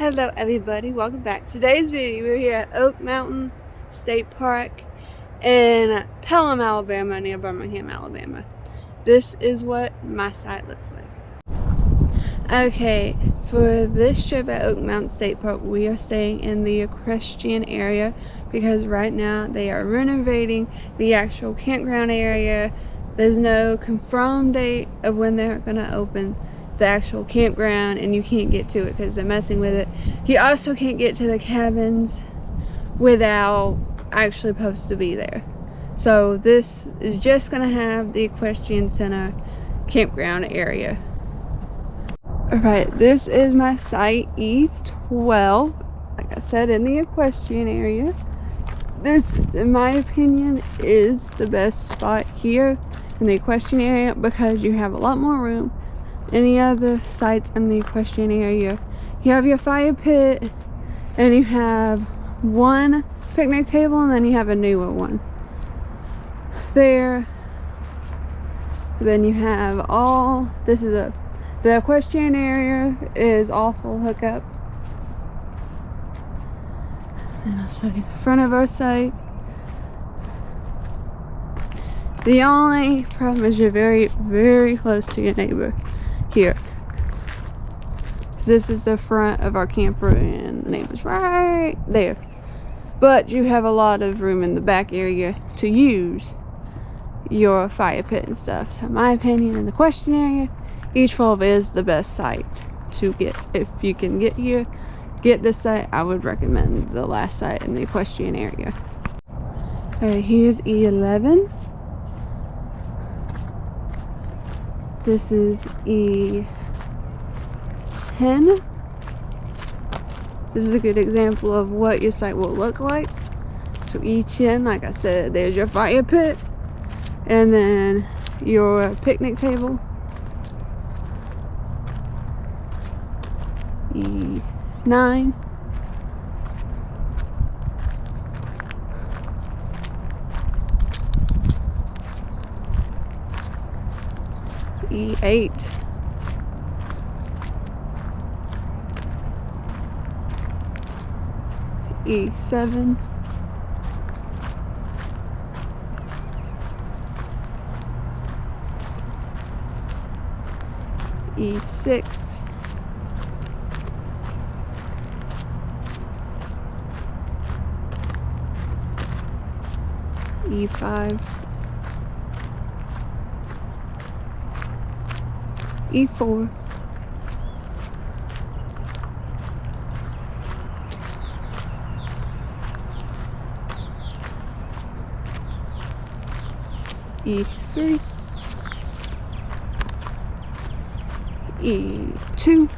Hello everybody, welcome back. Today's video, we're here at Oak Mountain State Park in Pelham, Alabama, near Birmingham, Alabama. This is what my site looks like. Okay, for this trip at Oak Mountain State Park, we are staying in the equestrian area because right now they are renovating the actual campground area. There's no confirmed date of when they're gonna open the actual campground, and you can't get to it because they're messing with it. You also can't get to the cabins without actually supposed to be there. So this is just gonna have the equestrian center campground area. Alright, this is my site E12, like I said, in the equestrian area. This, in my opinion, is the best spot here in the equestrian area because you have a lot more room. Any other sites in the equestrian area, you have your fire pit and you have one picnic table, and then you have a newer one there. Then you have the equestrian area is all full hookup. And I'll show you the front of our site. The only problem is you're very, very close to your neighbor here. This is the front of our camper and the neighbor's right there. But you have a lot of room in the back area to use your fire pit and stuff. So in my opinion, in the equestrian area, E12 is the best site to get. If you can get here, get this site. I would recommend the last site in the equestrian area. Alright, here's E11. This is E10. This is a good example of what your site will look like. So E10, like I said, there's your fire pit and then your picnic table. E9. E8. E7. E6. E5. E4. E3. E2.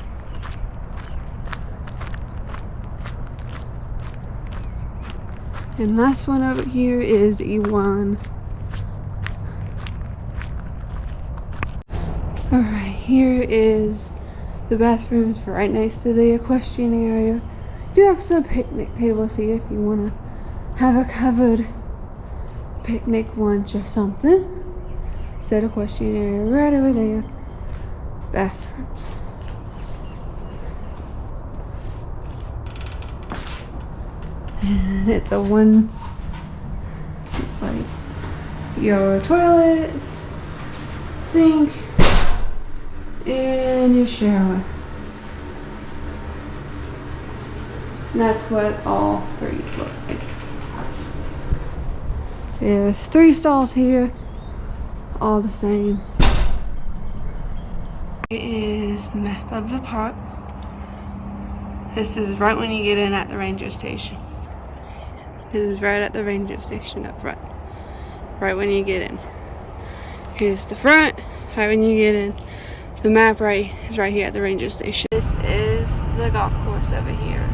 And last one over here is E1. Alright, here is the bathrooms for right next to the equestrian area. You have some picnic tables here if you want to have a covered picnic lunch or something. Set equestrian area right over there. Bathrooms. And it's a one, like your toilet, sink, and your shower. And that's what all three look like. There's 3 stalls here, all the same. Here is the map of the park. This is right when you get in at the ranger station. This is right at the ranger station up front. Right when you get in. Here's the front, right when you get in. The map is right here at the ranger station. This is the golf course over here.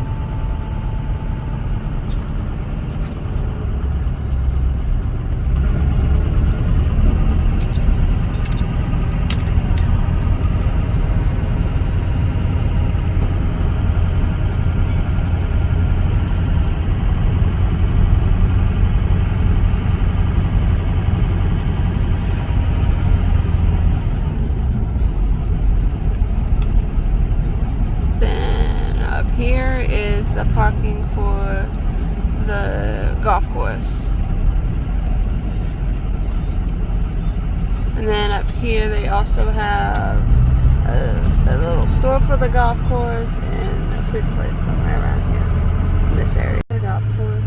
here is the parking for the golf course. And then up here they also have a little store for the golf course and a food place somewhere around here in this area. The golf course.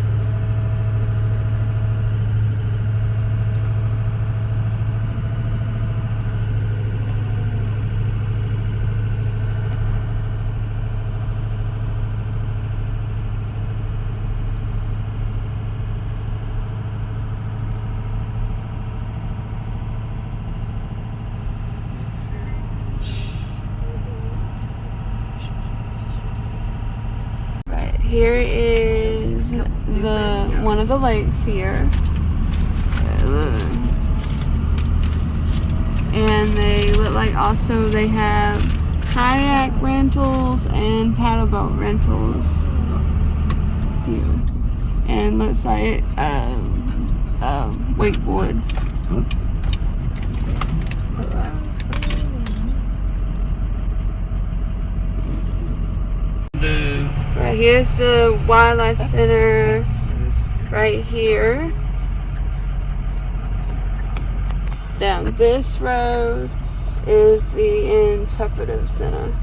Here is one of the lakes here. And they look like also they have kayak rentals and paddle boat rentals here. And looks like wakeboards. Right, here's the wildlife center right here. Down this road is the interpretive center.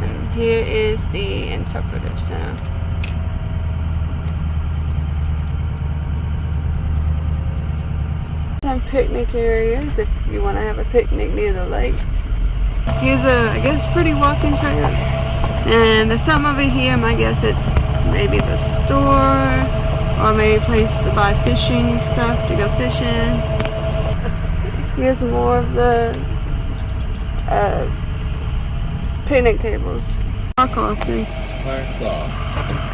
And here is the interpretive center. Some picnic areas if you want to have a picnic near the lake. Here's a, I guess, pretty walking trail. And there's something over here, my guess it's maybe the store or maybe a place to buy fishing stuff to go fishing. Here's more of the picnic tables. Park office. Park off.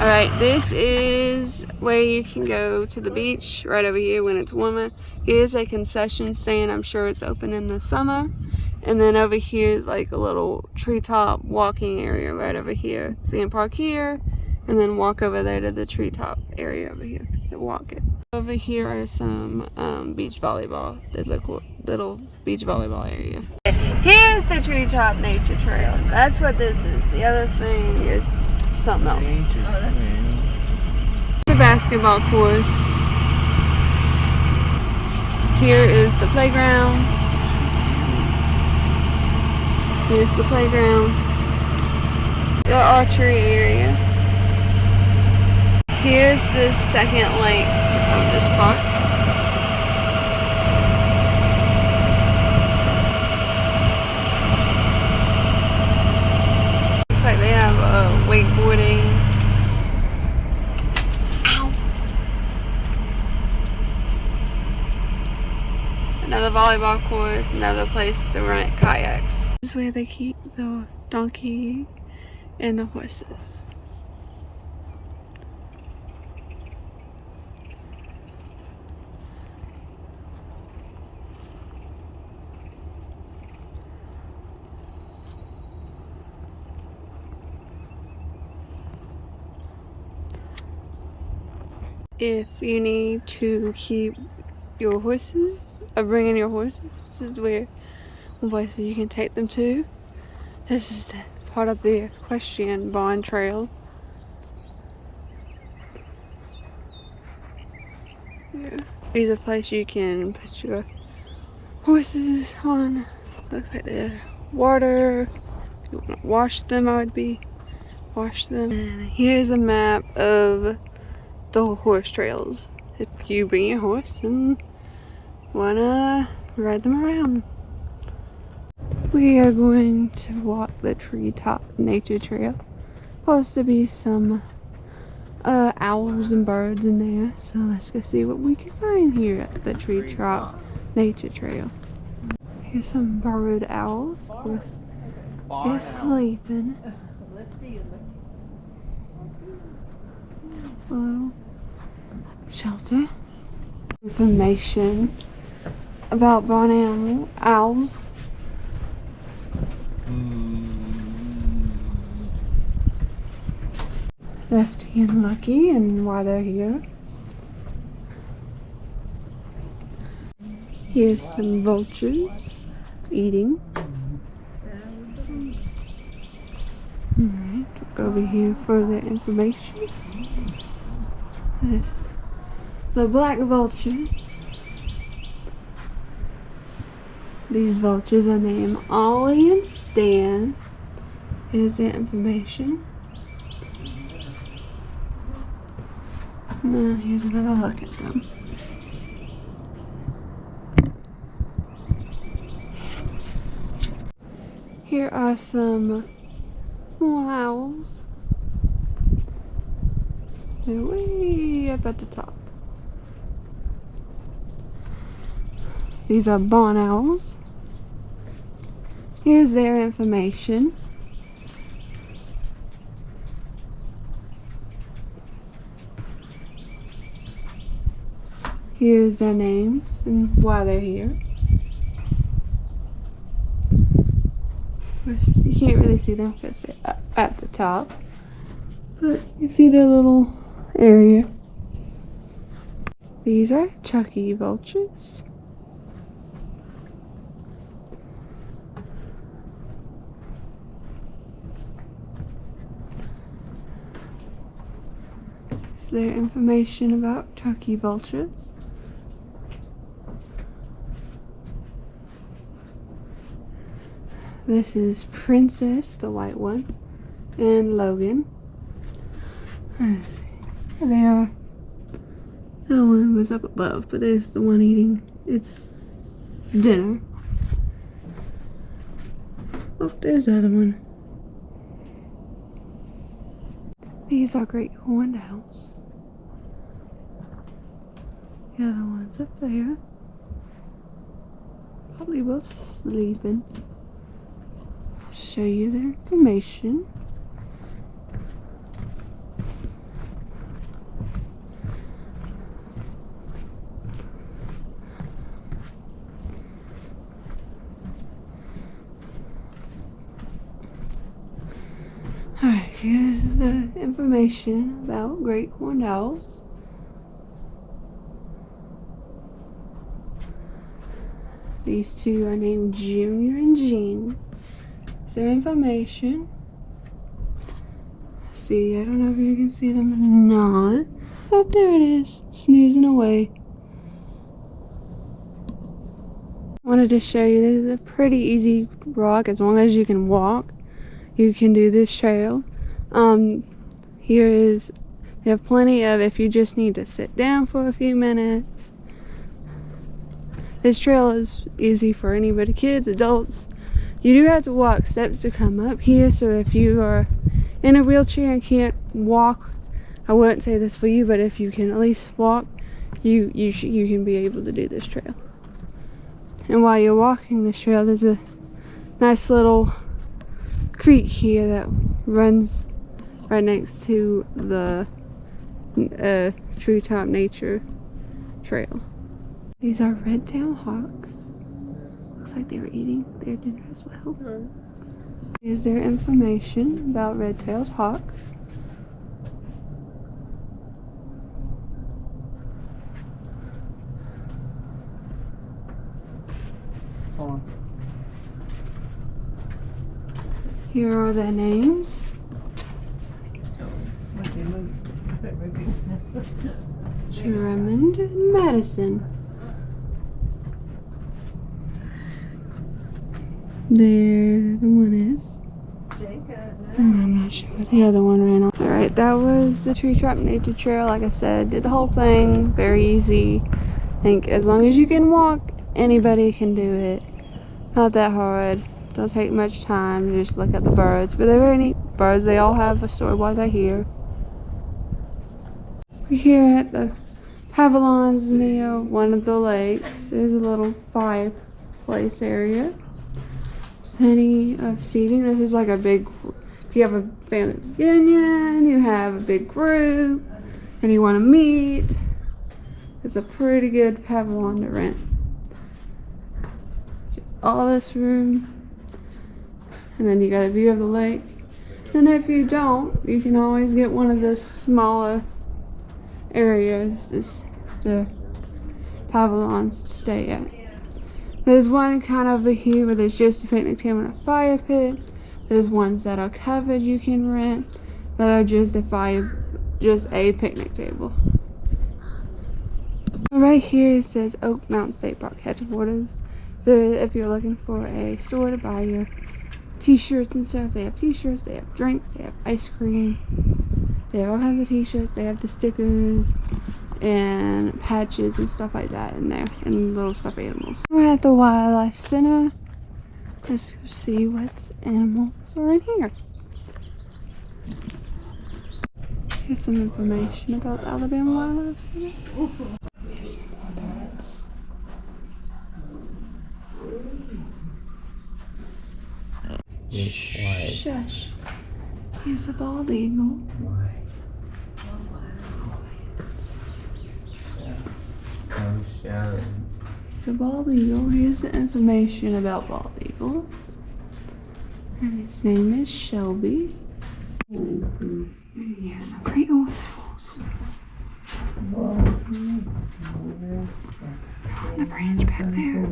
Alright, this is where you can go to the beach right over here when it's warmer. Here's a concession stand. I'm sure it's open in the summer. And then over here is like a little treetop walking area right over here. So you can park here and then walk over there to the treetop area over here and walk it. Over here are some beach volleyball. There's a cool little beach volleyball area. Here's the treetop nature trail. That's what this is. The other thing is something else. The basketball course. Here is the playground. Here's the playground. The archery area. Here's the second lake of this park. Looks like they have wakeboarding. Ow. Another volleyball course, another place to rent kayaks. This is where they keep the donkey and the horses. If you need to keep your horses or bring in your horses, this is where places you can take them to. This is part of the equestrian bond trail. Yeah. Here's a place you can put your horses on. Looks like they're water. If you want to wash them, wash them. And here's a map of the horse trails. If you bring your horse and wanna ride them around. We are going to walk the treetop nature trail. Supposed to be some owls and birds in there, so let's go see what we can find here at the treetop nature trail. Here's some burrowed owls. Of course, they're sleeping. A little shelter. Information about barn animal owls. Lefty and Lucky and why they're here. Here's some vultures eating. Alright, go over here for the information. This, the black vultures. These vultures are named Ollie and Stan. Here's the information. Now here's another look at them. Here are some more owls. They're way up at the top. These are barn owls. Here's their information. Here's their names and why they're here. You can't really see them because they're up at the top, but you see their little area. These are Chucky vultures. Is there information about Chucky vultures? This is Princess, the white one, and Logan. There they are. That one was up above, but there's the one eating its dinner. Oh, there's the other one. These are great horned owls. The other one's up there. Probably both sleeping. Show you their information. Alright, here's the information about great horned owls. These two are named Junior and Jean. Their information. See, I don't know if you can see them or not. Oh, there it is, snoozing away. Wanted to show you this is a pretty easy walk. As long as you can walk, you can do this trail. Here is, they have plenty of, if you just need to sit down for a few minutes. This trail is easy for anybody, kids, adults. You do have to walk steps to come up here, so if you are in a wheelchair and can't walk, I wouldn't say this for you, but if you can at least walk, you can be able to do this trail. And while you're walking this trail, there's a nice little creek here that runs right next to the Treetop Nature Trail. These are red-tailed hawks. Looks like they were eating their dinner as well. Here's their information about red-tailed hawks. Here are their names. Drummond and Madison. There the one is. And I'm not sure what the other one ran off. Alright, that was the Treetop Nature Trail. Like I said, did the whole thing. Very easy. I think as long as you can walk, anybody can do it. Not that hard. Don't take much time. Just look at the birds. But they're very neat birds. They all have a story why they're here. We're here at the Pavilions near one of the lakes. There's a little fireplace area. Plenty of seating. This is like a big, if you have a family reunion, you have a big group, and you want to meet, it's a pretty good pavilion to rent. All this room, and then you got a view of the lake. And if you don't, you can always get one of the smaller areas, the pavilions to stay at. There's one kind of over here where there's just a picnic table and a fire pit, There's ones that are covered you can rent that are just a picnic table. Right here it says Oak Mountain State Park headquarters. If you're looking for a store to buy your t-shirts and stuff, they have t-shirts, they have drinks, they have ice cream, they have all kinds of t-shirts, they have the stickers and patches and stuff like that in there, and little stuffed animals. We're at the Wildlife Center. Let's see what animals are in here. Here's some information about the Alabama Wildlife Center. Here's some more birds. Shush. Here's a bald eagle. Here's a bald eagle. Here's the information about bald eagles. And his name is Shelby. And here's some great old owls. On the branch back there.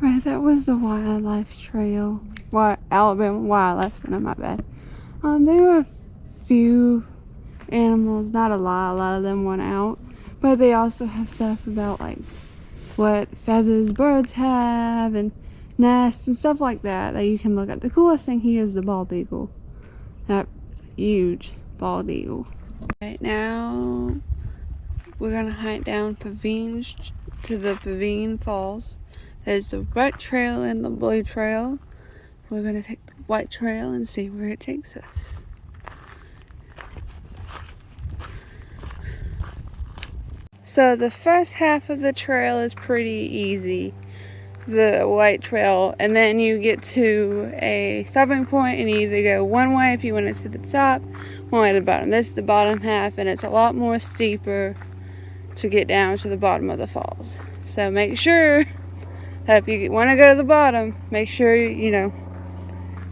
Right, that was the wildlife trail. Alabama Wildlife Center, my bad. There were a few animals, not a lot of them went out. But they also have stuff about like what feathers birds have and nests and stuff like that you can look at. The coolest thing here is the bald eagle. That's a huge bald eagle. Right now we're gonna hike down Pavine to the Pavine Falls. There's the white trail and the blue trail. We're gonna take the white trail and see where it takes us. So the first half of the trail is pretty easy, the white trail, and then you get to a stopping point and you either go one way if you want to the top, one way to the bottom. This is the bottom half, and it's a lot more steeper to get down to the bottom of the falls. So make sure that if you want to go to the bottom, make sure you know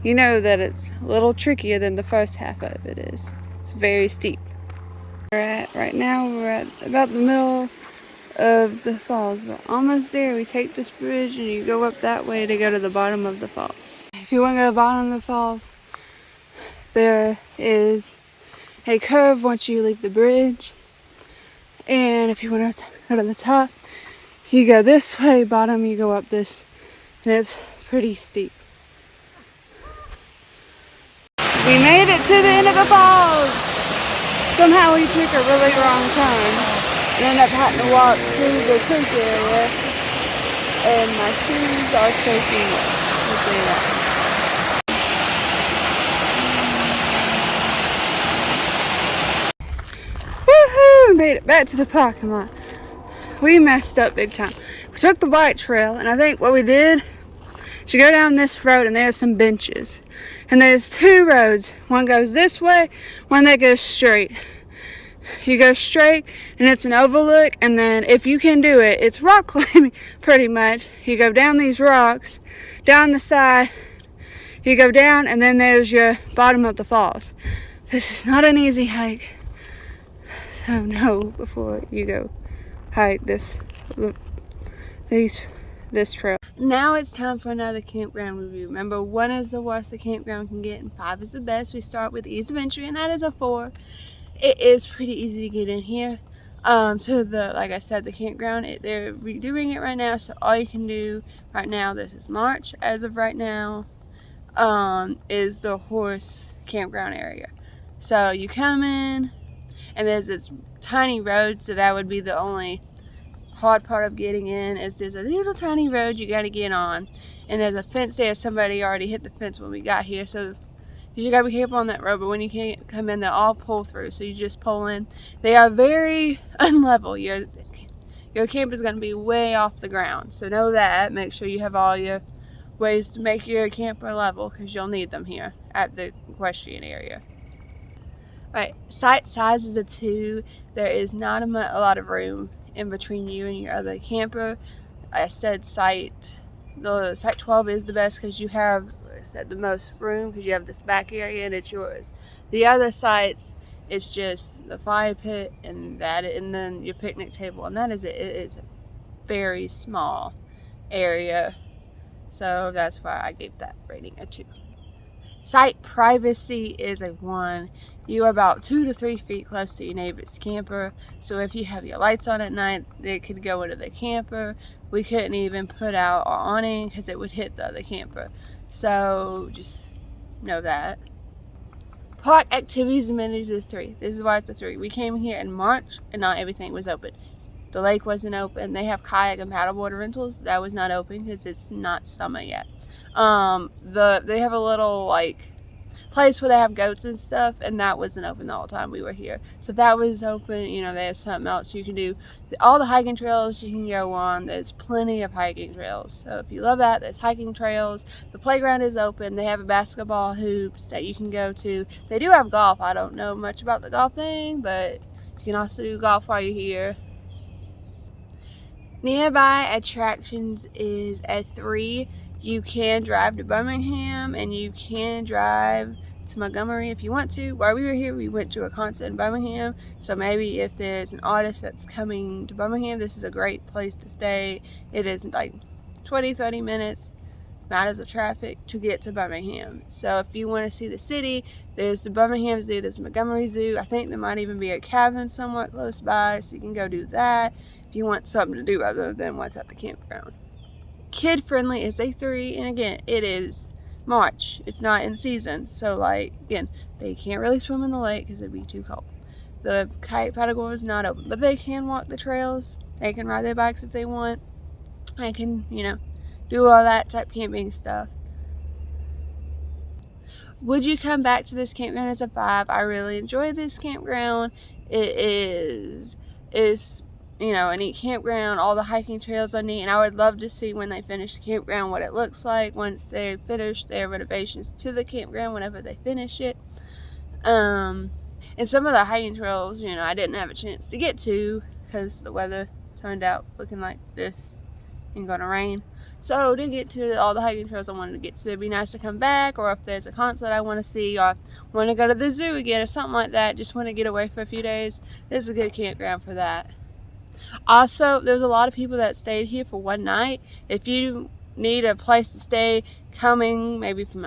that it's a little trickier than the first half of it is. It's very steep. Right now we're at about the middle of the falls. We're almost there. We take this bridge and you go up that way to go to the bottom of the falls. If you want to go to the bottom of the falls, there is a curve once you leave the bridge. And if you want to go to the top, you go this way, bottom, you go up this, and it's pretty steep. We made it to the end of the falls! Somehow we took a really wrong turn and ended up having to walk through the creek area, and my shoes are soaking wet. I'll say that. Woohoo! Made it back to the parking lot. We messed up big time. We took the white trail, and I think what we did is you go down this road and there's some benches. And there's two roads. One goes this way, one that goes straight. You go straight and it's an overlook, and then if you can do it, it's rock climbing pretty much. You go down these rocks, down the side, you go down, and then there's your bottom of the falls. This is not an easy hike. So know before you go hike this trail. Now it's time for another campground review. Remember, 1 is the worst a campground can get and 5 is the best. We start with ease of entry, and that is a 4. It is pretty easy to get in here to the, like I said, the campground. They're redoing it right now, so all you can do right now, this is March, as of right now, is the horse campground area. So you come in and there's this tiny road, so that would be the only hard part of getting in, is there's a little tiny road you got to get on, and there's a fence there. Somebody already hit the fence when we got here, so you just got to be careful on that road. But when you can't come in, they'll all pull through, so you just pull in. They are very unlevel. Your camp is going to be way off the ground, so know that. Make sure you have all your ways to make your camper level, because you'll need them here at the equestrian area. Alright, site size is a 2. There is not a lot of room in between you and your other camper. I said site 12 is the best because you have, like I said, the most room, because you have this back area and it's yours. The other sites, it's just the fire pit and then your picnic table, and that is it. It is a very small area So that's why I gave that rating a 2. Site privacy is a 1. You are about 2 to 3 feet close to your neighbor's camper. So if you have your lights on at night, they could go into the camper. We couldn't even put out our awning because it would hit the other camper. So just know that. Park activities and amenities is 3. This is why it's a 3. We came here in March and not everything was open. The lake wasn't open. They have kayak and paddleboard rentals. That was not open because it's not summer yet. They have a little like place where they have goats and stuff, and that wasn't open the whole time we were here. So if that was open, you know, they have something else you can do. All the hiking trails you can go on. There's plenty of hiking trails. So if you love that, there's hiking trails. The playground is open. They have a basketball hoops that you can go to. They do have golf. I don't know much about the golf thing, but you can also do golf while you're here. Nearby attractions is a 3. You can drive to Birmingham and you can drive to Montgomery if you want to. While we were here, we went to a concert in Birmingham. So maybe if there's an artist that's coming to Birmingham, this is a great place to stay. It is like 20-30 minutes matters of traffic to get to Birmingham. So if you want to see the city, there's the Birmingham Zoo, there's Montgomery Zoo. I think there might even be a cabin somewhat close by, so you can go do that if you want something to do other than what's at the campground. Kid friendly is a 3, and again, it is March. It's not in season, so like again, they can't really swim in the lake because it'd be too cold. The kayak paddleboard is not open, but they can walk the trails. They can ride their bikes if they want. They can, you know, do all that type camping stuff. Would you come back to this campground as a 5? I really enjoyed this campground. It is you know, a neat campground. All the hiking trails are neat, and I would love to see when they finish the campground what it looks like once they finish their renovations to the campground, whenever they finish it. And some of the hiking trails, you know, I didn't have a chance to get to because the weather turned out looking like this and gonna rain. So to get to all the hiking trails I wanted to get to, it'd be nice to come back, or if there's a concert I want to see, or want to go to the zoo again or something like that, just want to get away for a few days, this is a good campground for that. Also, there's a lot of people that stayed here for one night. If you need a place to stay coming maybe from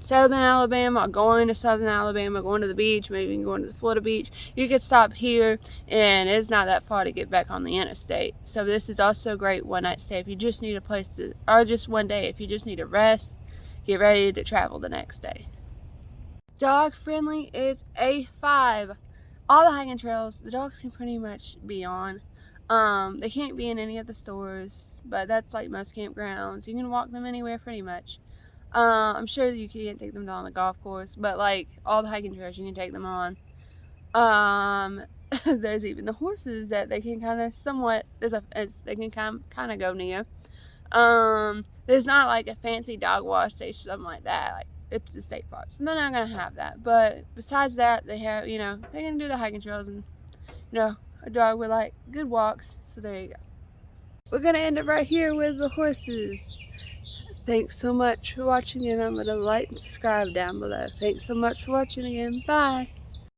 southern Alabama or going to southern Alabama, going to the beach, maybe going to the Florida beach, you could stop here, and it's not that far to get back on the interstate. So this is also a great one night stay if you just need a place to, or just one day if you just need to rest, get ready to travel the next day. Dog friendly is a 5. All the hiking trails, the dogs can pretty much be on. They can't be in any of the stores, but that's like most campgrounds. You can walk them anywhere pretty much. I'm sure you can't take them on the golf course, but like all the hiking trails you can take them on. There's even the horses that they can kind of somewhat, they can kind of go near. There's not like a fancy dog wash station, something like that. Like it's the state park, so they're not gonna have that. But besides that, they have, you know, they can do the hiking trails, and you know, a dog would like good walks. So there you go. We're gonna end it right here with the horses. Thanks so much for watching, and I'm gonna like and subscribe down below. Thanks so much for watching again. Bye.